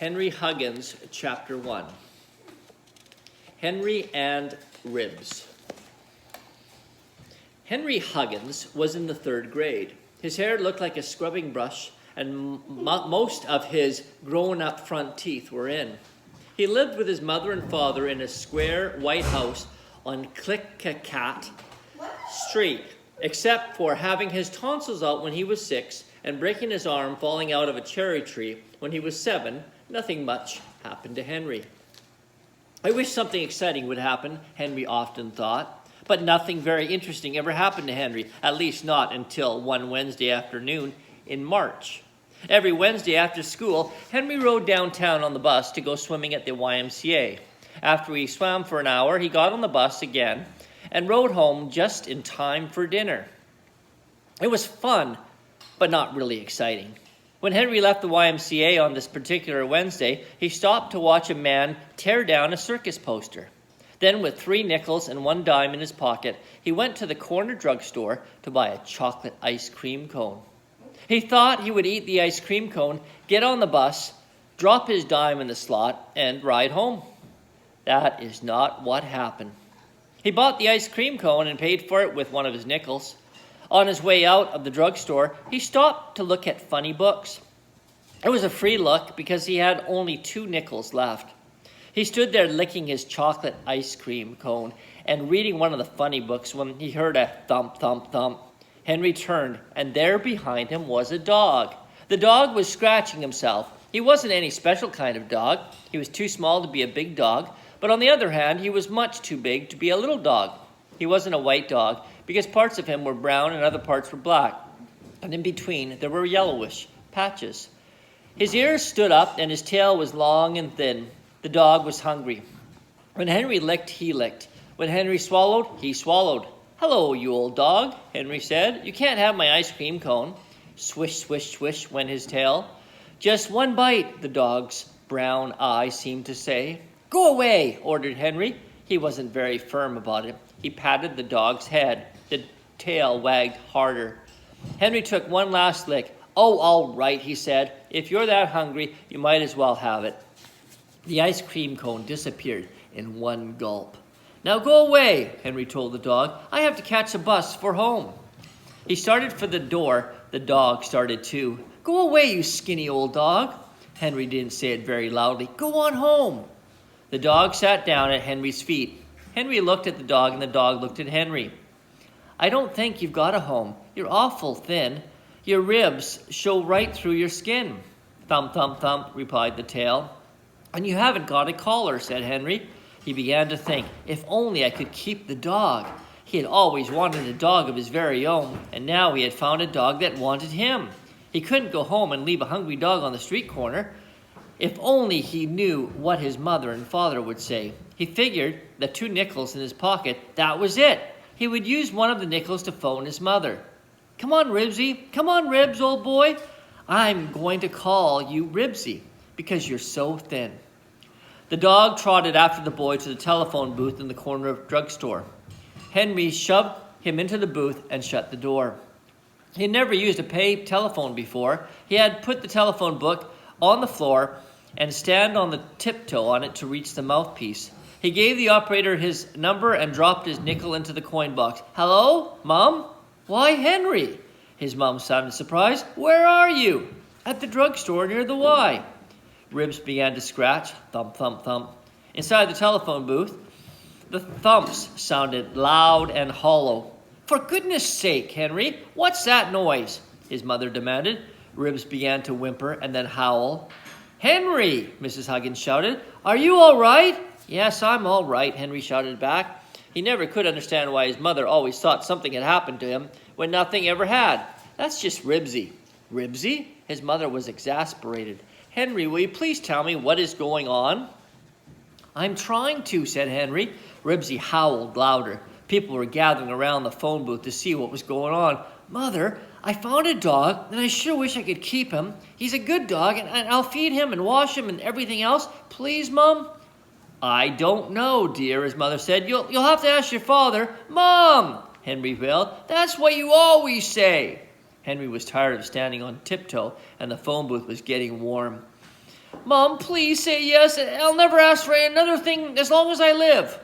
Henry Huggins, Chapter 1. Henry and Ribs. Henry Huggins was in the 3rd grade. His hair looked like a scrubbing brush, and most of his grown-up front teeth were in. He lived with his mother and father in a square white house on Click-a-Cat Street, except for having his tonsils out when he was 6 and breaking his arm falling out of a cherry tree when he was 7. Nothing much happened to Henry. I wish something exciting would happen, Henry often thought, but nothing very interesting ever happened to Henry, at least not until one Wednesday afternoon in March. Every Wednesday after school, Henry rode downtown on the bus to go swimming at the YMCA. After he swam for an hour, he got on the bus again and rode home just in time for dinner. It was fun, but not really exciting. When Henry left the YMCA on this particular Wednesday, he stopped to watch a man tear down a circus poster. Then, with 3 nickels and 1 dime in his pocket, he went to the corner drugstore to buy a chocolate ice cream cone. He thought he would eat the ice cream cone, get on the bus, drop his dime in the slot, and ride home. That is not what happened. He bought the ice cream cone and paid for it with one of his nickels. On his way out of the drugstore, he stopped to look at funny books. It was a free look because he had only 2 nickels left. He stood there licking his chocolate ice cream cone and reading one of the funny books when he heard a thump, thump, thump. Henry turned, and there behind him was a dog. The dog was scratching himself. He wasn't any special kind of dog. He was too small to be a big dog, but on the other hand, he was much too big to be a little dog. He wasn't a white dog because parts of him were brown and other parts were black, and in between there were yellowish patches. His ears stood up and his tail was long and thin. The dog was hungry. When Henry licked, he licked. When Henry swallowed, he swallowed. "Hello, you old dog," Henry said. "You can't have my ice cream cone." Swish, swish, swish went his tail. "Just 1 bite," the dog's brown eye seemed to say. "Go away," ordered Henry. He wasn't very firm about it. He patted the dog's head. The tail wagged harder. Henry took 1 last lick. "Oh, all right," he said. "If you're that hungry, you might as well have it." The ice cream cone disappeared in 1 gulp. "Now go away," Henry told the dog. "I have to catch a bus for home." He started for the door. The dog started too. "Go away, you skinny old dog." Henry didn't say it very loudly. "Go on home." The dog sat down at Henry's feet. Henry looked at the dog, and the dog looked at Henry. "I don't think you've got a home. You're awful thin. Your ribs show right through your skin." "Thump, thump, thump," replied the tail. "And you haven't got a collar," said Henry. He began to think, if only I could keep the dog. He had always wanted a dog of his very own, and now he had found a dog that wanted him. He couldn't go home and leave a hungry dog on the street corner. If only he knew what his mother and father would say. He figured the 2 nickels in his pocket, that was it. He would use one of the nickels to phone his mother. "Come on, Ribsy. Come on, Ribs, old boy. I'm going to call you Ribsy because you're so thin." The dog trotted after the boy to the telephone booth in the corner of the drugstore. Henry shoved him into the booth and shut the door. He had never used a pay telephone before. He had put the telephone book on the floor and stand on the tiptoe on it to reach the mouthpiece. He gave the operator his number and dropped his nickel into the coin box. "Hello, Mom?" "Why, Henry!" His mom sounded surprised. "Where are you?" "At the drugstore near the Y." Ribs began to scratch. Thump, thump, thump. Inside the telephone booth, the thumps sounded loud and hollow. "For goodness sake, Henry, what's that noise?" his mother demanded. Ribs began to whimper and then howl. "Henry!" Mrs. Huggins shouted. "Are you all right?" "Yes, I'm all right," Henry shouted back. He never could understand why his mother always thought something had happened to him when nothing ever had. "That's just Ribsy." "Ribsy?" His mother was exasperated. "Henry, will you please tell me what is going on?" "I'm trying to," said Henry. Ribsy howled louder. People were gathering around the phone booth to see what was going on. "Mother, I found a dog, and I sure wish I could keep him. He's a good dog, and I'll feed him and wash him and everything else. Please, Mom?" "I don't know, dear," his mother said. You'll have to ask your father." "Mom!" Henry wailed. "That's what you always say." Henry was tired of standing on tiptoe, and the phone booth was getting warm. Mom, please say yes. I'll never ask for another thing as long as I live.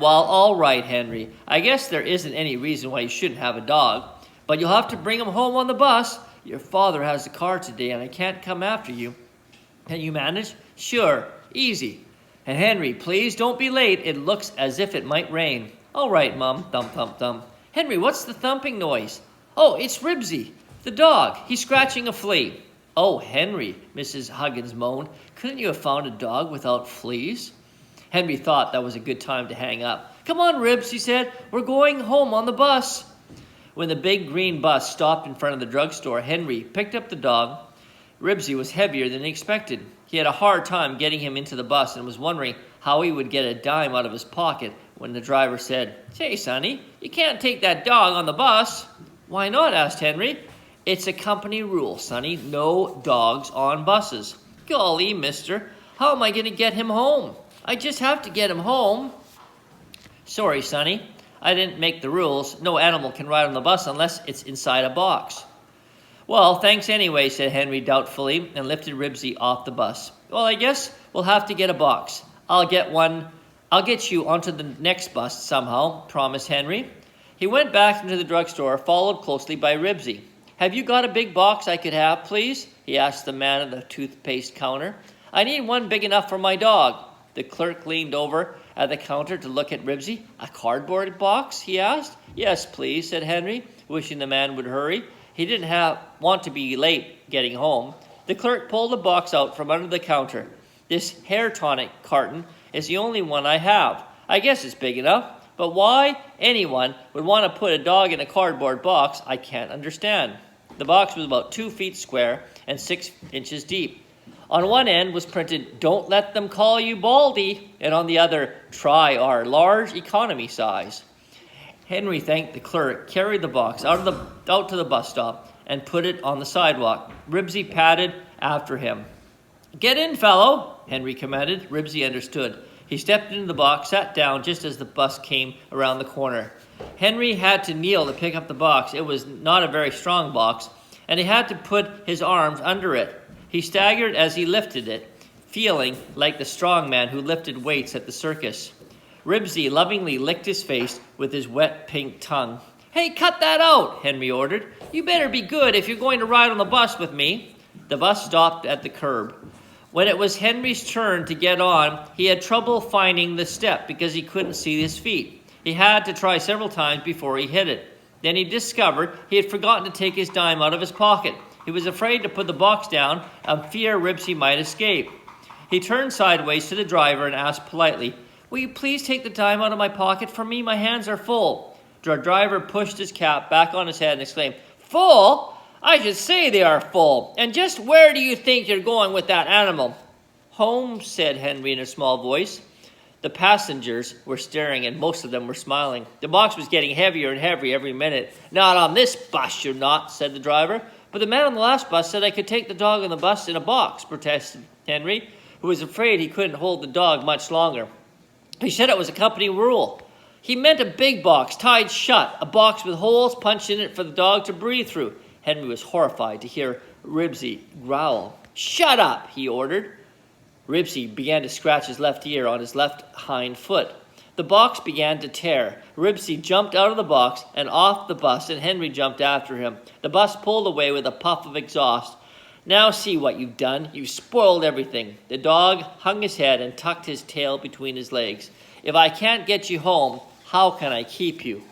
Well, all right, Henry. I guess there isn't any reason why you shouldn't have a dog, but you'll have to bring him home on the bus. Your father has the car today, and I can't come after you. Can you manage? Sure, easy. And Henry, please don't be late. It looks as if it might rain. All right, Mum. Thump, thump, thump. Henry, what's the thumping noise? Oh, it's Ribsy, the dog. He's scratching a flea. Oh, Henry, Mrs. Huggins moaned. Couldn't you have found a dog without fleas? Henry thought that was a good time to hang up. Come on, Ribs, he said. We're going home on the bus. When the big green bus stopped in front of the drugstore, Henry picked up the dog. Ribsy was heavier than he expected. He had a hard time getting him into the bus and was wondering how he would get a dime out of his pocket when the driver said, Say, Sonny, you can't take that dog on the bus. Why not? Asked Henry. It's a company rule, Sonny. No dogs on buses. Golly, mister, how am I going to get him home? I just have to get him home. Sorry, Sonny. I didn't make the rules. No animal can ride on the bus unless it's inside a box. Well, thanks anyway, said Henry doubtfully and lifted Ribsy off the bus. Well, I guess we'll have to get a box. I'll get you onto the next bus somehow, promised Henry. He went back into the drugstore, followed closely by Ribsy. Have you got a big box I could have, please? He asked the man at the toothpaste counter. I need one big enough for my dog. The clerk leaned over at the counter to look at Ribsy. A cardboard box, he asked. Yes, please, said Henry, wishing the man would hurry. He didn't want to be late getting home. The clerk pulled the box out from under the counter. This hair tonic carton is the only one I have. I guess it's big enough, but why anyone would want to put a dog in a cardboard box, I can't understand. The box was about 2 feet square and 6 inches deep. On one end was printed, Don't let them call you Baldy, and on the other, Try our large economy size. Henry thanked the clerk, carried the box out to the bus stop, and put it on the sidewalk. Ribsy padded after him. Get in, fellow, Henry commanded. Ribsy understood. He stepped into the box, sat down just as the bus came around the corner. Henry had to kneel to pick up the box. It was not a very strong box, and he had to put his arms under it. He staggered as he lifted it, feeling like the strong man who lifted weights at the circus. Ribsy lovingly licked his face with his wet pink tongue. Hey, cut that out, Henry ordered. You better be good if you're going to ride on the bus with me. The bus stopped at the curb. When it was Henry's turn to get on, he had trouble finding the step because he couldn't see his feet. He had to try several times before he hit it. Then he discovered he had forgotten to take his dime out of his pocket. He was afraid to put the box down and fear Ribsy might escape. He turned sideways to the driver and asked politely, Will you please take the dime out of my pocket for me? My hands are full. The driver pushed his cap back on his head and exclaimed, Full? I should say they are full. And just where do you think you're going with that animal? Home, said Henry in a small voice. The passengers were staring, and most of them were smiling. The box was getting heavier and heavier every minute. Not on this bus, you're not, said the driver. But the man on the last bus said I could take the dog on the bus in a box, protested Henry, who was afraid he couldn't hold the dog much longer. He said it was a company rule. He meant a big box, tied shut, a box with holes punched in it for the dog to breathe through. Henry was horrified to hear Ribsy growl. Shut up, he ordered. Ribsy began to scratch his left ear on his left hind foot. The box began to tear. Ribsy jumped out of the box and off the bus, and Henry jumped after him. The bus pulled away with a puff of exhaust. Now see what you've done. You've spoiled everything. The dog hung his head and tucked his tail between his legs. If I can't get you home, how can I keep you?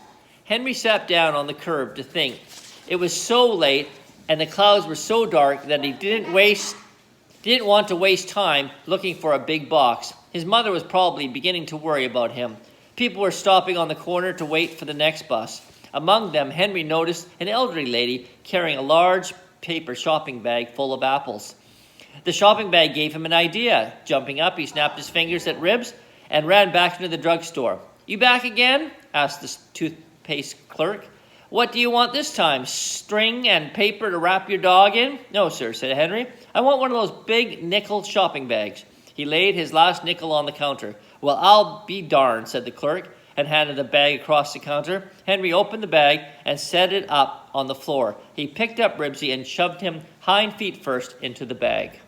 Henry sat down on the curb to think. It was so late, and the clouds were so dark that he didn't want to waste time looking for a big box. His mother was probably beginning to worry about him. People were stopping on the corner to wait for the next bus. Among them, Henry noticed an elderly lady carrying a large paper shopping bag full of apples. The shopping bag gave him an idea. Jumping up, he snapped his fingers at Ribs and ran back into the drugstore. You back again? Asked the toothpaste clerk. What do you want this time? String and paper to wrap your dog in? No, sir, said Henry. I want one of those big nickel shopping bags. He laid his last nickel on the counter. Well, I'll be darned, said the clerk, and handed the bag across the counter. Henry opened the bag and set it up on the floor. He picked up Ribsy and shoved him hind feet first into the bag.